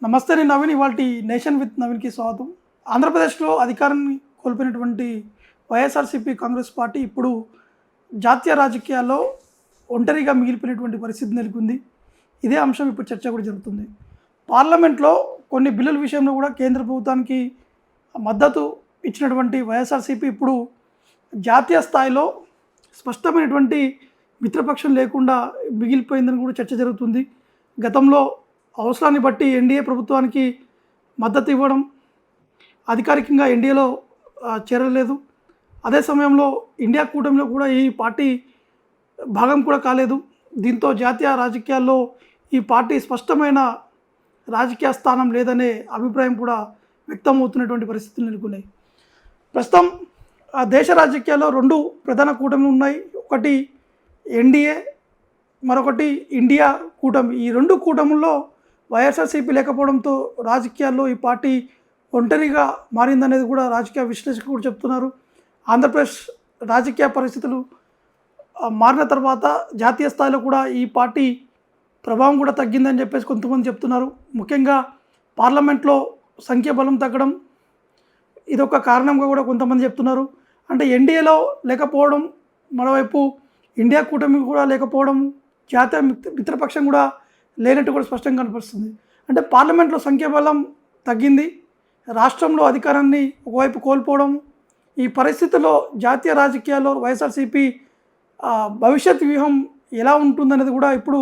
నమస్తే, నేను నవీన్. ఇవాళ నేషన్ విత్ నవీన్కి స్వాగతం. ఆంధ్రప్రదేశ్లో అధికారాన్ని కోల్పోయినటువంటి వైఎస్ఆర్సీపీ కాంగ్రెస్ పార్టీ ఇప్పుడు జాతీయ రాజకీయాల్లో ఒంటరిగా మిగిలిపోయినటువంటి పరిస్థితి నెలకొంది. ఇదే అంశం ఇప్పుడు చర్చ కూడా జరుగుతుంది. పార్లమెంట్లో కొన్ని బిల్లుల విషయంలో కూడా కేంద్ర ప్రభుత్వానికి మద్దతు ఇచ్చినటువంటి వైఎస్ఆర్సీపీ ఇప్పుడు జాతీయ స్థాయిలో స్పష్టమైనటువంటి మిత్రపక్షం లేకుండా మిగిలిపోయిందని కూడా చర్చ జరుగుతుంది. గతంలో అవసరాన్ని బట్టి ఎన్డీఏ ప్రభుత్వానికి మద్దతు ఇవ్వడం, అధికారికంగా ఎన్డీఏలో చేరలేదు. అదే సమయంలో ఇండియా కూటమిలో కూడా ఈ పార్టీ భాగం కూడా కాలేదు. దీంతో జాతీయ రాజకీయాల్లో ఈ పార్టీ స్పష్టమైన రాజకీయ స్థానం లేదనే అభిప్రాయం కూడా వ్యక్తమవుతున్నటువంటి పరిస్థితులు నెలకొన్నాయి. ప్రస్తుతం దేశ రాజకీయాల్లో రెండు ప్రధాన కూటమిలు ఉన్నాయి. ఒకటి ఎన్డీఏ, మరొకటి ఇండియా కూటమి. ఈ రెండు కూటముల్లో వైఎస్ఆర్సీపీ లేకపోవడంతో రాజకీయాల్లో ఈ పార్టీ ఒంటరిగా మారిందనేది కూడా రాజకీయ విశ్లేషకులు కూడా చెప్తున్నారు. ఆంధ్రప్రదేశ్ రాజకీయ పరిస్థితులు మారిన తర్వాత జాతీయ స్థాయిలో కూడా ఈ పార్టీ ప్రభావం కూడా తగ్గిందని చెప్పేసి కొంతమంది చెప్తున్నారు. ముఖ్యంగా పార్లమెంట్లో సంఖ్యాబలం తగ్గడం ఇదొక కారణంగా కూడా కొంతమంది చెప్తున్నారు. అంటే ఎన్డీఏలో లేకపోవడం, మరోవైపు ఇండియా కూటమి కూడా లేకపోవడం, జాతీయ మిత్రపక్షం కూడా లేనట్టు కూడా స్పష్టంగా కనిపిస్తుంది. అంటే పార్లమెంట్లో సంఖ్యాబలం తగ్గింది, రాష్ట్రంలో అధికారాన్ని ఒకవైపు కోల్పోవడం, ఈ పరిస్థితుల్లో జాతీయ రాజకీయాల్లో వైఎస్ఆర్సీపీ భవిష్యత్ వ్యూహం ఎలా ఉంటుందనేది కూడా ఇప్పుడు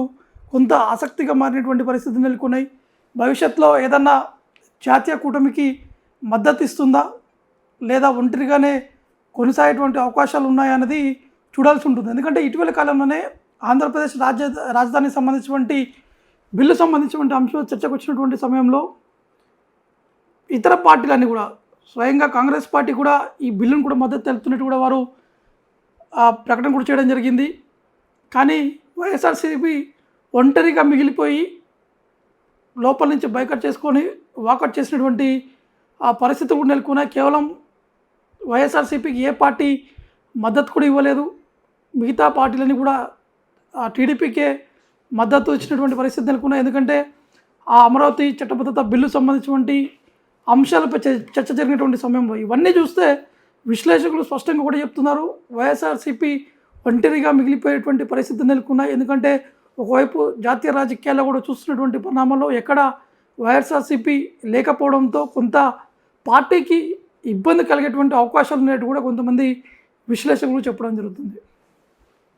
కొంత ఆసక్తిగా మారినటువంటి పరిస్థితులు నెలకొన్నాయి. భవిష్యత్తులో ఏదన్నా జాతీయ కూటమికి మద్దతు ఇస్తుందా, లేదా ఒంటరిగానే కొనసాగేటువంటి అవకాశాలు ఉన్నాయన్నది చూడాల్సి ఉంటుంది. ఎందుకంటే ఇటీవల కాలంలోనే ఆంధ్రప్రదేశ్ రాజధానికి సంబంధించినటువంటి బిల్లు సంబంధించినటువంటి అంశం చర్చకు వచ్చినటువంటి సమయంలో ఇతర పార్టీలన్నీ కూడా, స్వయంగా కాంగ్రెస్ పార్టీ కూడా ఈ బిల్లును కూడా మద్దతు తెలుపుతున్నట్టు కూడా వారు ప్రకటన కూడా చేయడం జరిగింది. కానీ వైఎస్ఆర్సీపీ ఒంటరిగా మిగిలిపోయి లోపల నుంచి బైకట్ చేసుకొని వాకౌట్ చేసినటువంటి ఆ పరిస్థితి కూడా నెలకొన్నాయి. కేవలం వైఎస్ఆర్సీపీకి ఏ పార్టీ మద్దతు కూడా ఇవ్వలేదు. మిగతా పార్టీలని కూడా టీడీపీకే మద్దతు ఇచ్చినటువంటి పరిస్థితి నెలకొన్నాయి. ఎందుకంటే ఆ అమరావతి చట్టబద్ధత బిల్లు సంబంధించినటువంటి అంశాలపై చర్చ జరిగినటువంటి సమయంలో ఇవన్నీ చూస్తే విశ్లేషకులు స్పష్టంగా కూడా చెప్తున్నారు, వైఎస్ఆర్సీపీ ఒంటరిగా మిగిలిపోయేటువంటి పరిస్థితి నెలకొన్నాయి. ఎందుకంటే ఒకవైపు జాతీయ రాజకీయాల్లో కూడా చూస్తున్నటువంటి పరిణామాల్లో ఎక్కడ వైఎస్ఆర్సీపీ లేకపోవడంతో కొంత పార్టీకి ఇబ్బంది కలిగేటువంటి అవకాశాలు ఉన్నట్టు కూడా కొంతమంది విశ్లేషకులు చెప్పడం జరుగుతుంది.